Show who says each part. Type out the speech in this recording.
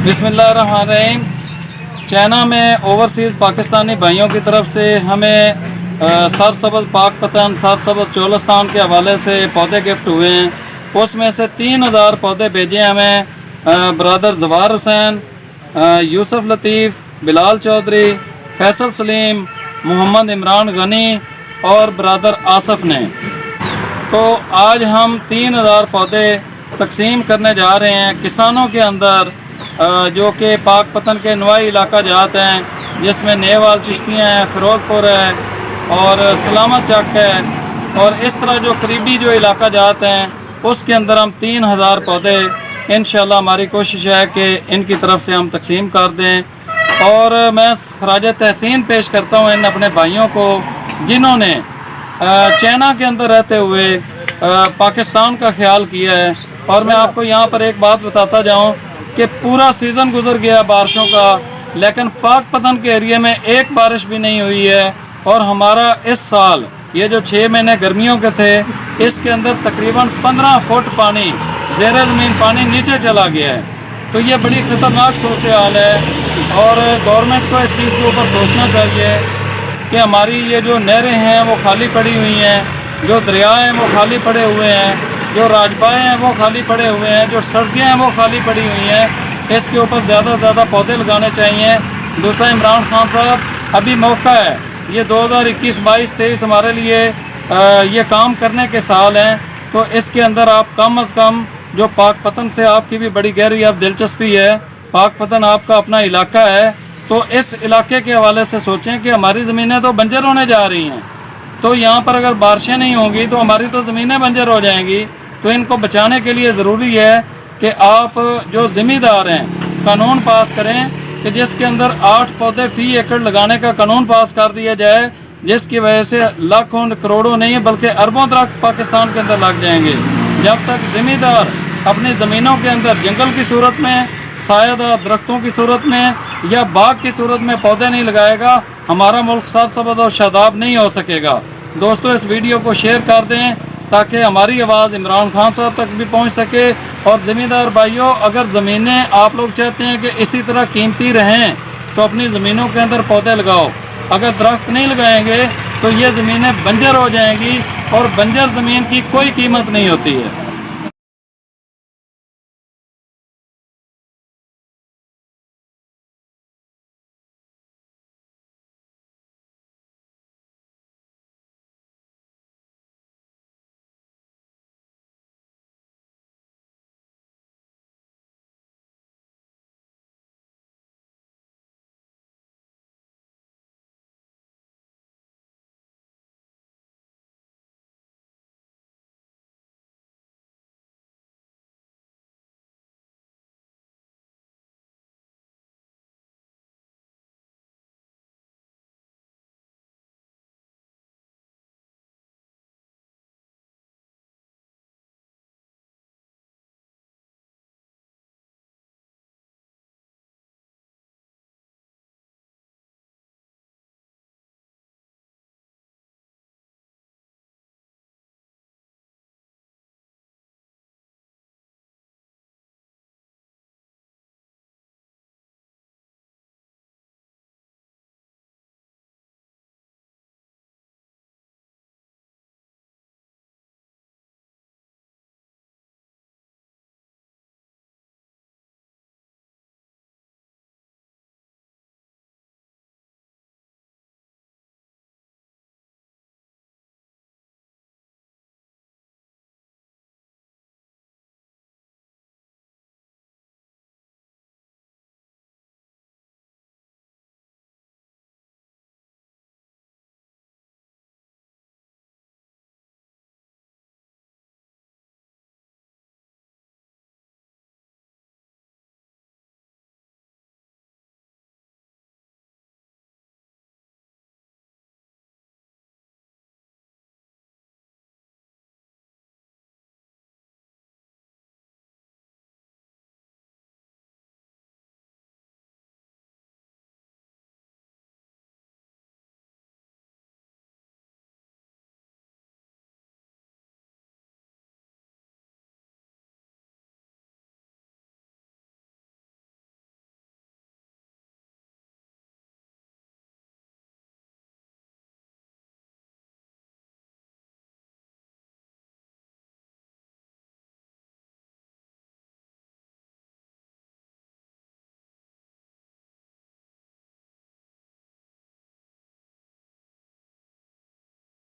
Speaker 1: बिस्मिल्लाहिर्रहमानिर्रहीम। चाइना में ओवरसीज़ पाकिस्तानी भाइयों की तरफ से हमें सरसब्ज़ पाकपतन सरसब्ज़ चोलिस्तान के हवाले से पौधे गिफ्ट हुए हैं। उसमें से 3000 पौधे भेजे हमें ब्रदर जवार हुसैन, यूसुफ लतीफ़, बिलाल चौधरी, फैसल सलीम, मोहम्मद इमरान गनी और ब्रदर आसफ़ ने। तो आज हम 3000 पौधे तकसीम करने जा रहे हैं किसानों के अंदर जो कि पाकपतन के नवाई इलाका जात हैं, जिसमें नेवाल चिश्तियाँ हैं, फ़िरोज़पुर है और सलामत चक है, और इस तरह जो करीबी जो इलाका जात हैं उसके अंदर हम 3000 पौधे इंशाअल्लाह हमारी कोशिश है कि इनकी तरफ से हम तकसीम कर दें। और मैं खराज तहसीन पेश करता हूँ इन अपने भाइयों को जिन्होंने चाइना के अंदर रहते हुए पाकिस्तान का ख्याल किया है। और मैं आपको यहाँ पर एक बात बताता जाऊँ कि पूरा सीज़न गुजर गया बारिशों का, लेकिन पाकपतन के एरिया में एक बारिश भी नहीं हुई है। और हमारा इस साल ये जो 6 महीने गर्मियों के थे, इसके अंदर तकरीबन 15 फुट पानी ज़ेरे ज़मीन पानी नीचे चला गया है। तो ये बड़ी ख़तरनाक सूरत हाल है और गवर्नमेंट को इस चीज़ के ऊपर सोचना चाहिए कि हमारी ये जो नहरें हैं वो खाली पड़ी हुई हैं, जो दरिया हैं वो खाली पड़े हुए हैं, जो राजबाएँ हैं वो खाली पड़े हुए हैं, जो सड़कें हैं वो खाली पड़ी हुई हैं। इसके ऊपर ज़्यादा से ज़्यादा पौधे लगाने चाहिए। दूसरा, इमरान खान साहब अभी मौका है, ये 2021, 22, 23 हमारे लिए ये काम करने के साल हैं। तो इसके अंदर आप कम अज़ कम, जो पाकपतन से आपकी भी बड़ी गहरी अब दिलचस्पी है, पाकपतन आपका अपना इलाका है, तो इस इलाके के हवाले से सोचें कि हमारी ज़मीनें तो बंजर होने जा रही हैं। तो यहाँ पर अगर बारिशें नहीं होंगी तो हमारी तो ज़मीनें बंजर हो जाएंगी। तो इनको बचाने के लिए ज़रूरी है कि आप जो ज़िम्मेदार हैं कानून पास करें कि जिसके अंदर 8 पौधे फ़ी एकड़ लगाने का कानून पास कर दिया जाए, जिसकी वजह से लाखों करोड़ों नहीं बल्कि अरबों दरख्त पाकिस्तान के अंदर लग जाएंगे। जब तक ज़िम्मेदार अपनी ज़मीनों के अंदर जंगल की सूरत में, सायादार दरख्तों की सूरत में या बाग की सूरत में पौधे नहीं लगाएगा, हमारा मुल्क सरसब्ज़ और शादाब नहीं हो सकेगा। दोस्तों, इस वीडियो को शेयर कर दें ताकि हमारी आवाज़ इमरान खान साहब तक भी पहुंच सके। और ज़मींदार भाइयों, अगर ज़मीनें आप लोग चाहते हैं कि इसी तरह कीमती रहें तो अपनी ज़मीनों के अंदर पौधे लगाओ। अगर दरख्त नहीं लगाएंगे तो ये ज़मीनें बंजर हो जाएंगी और बंजर ज़मीन की कोई कीमत नहीं होती है।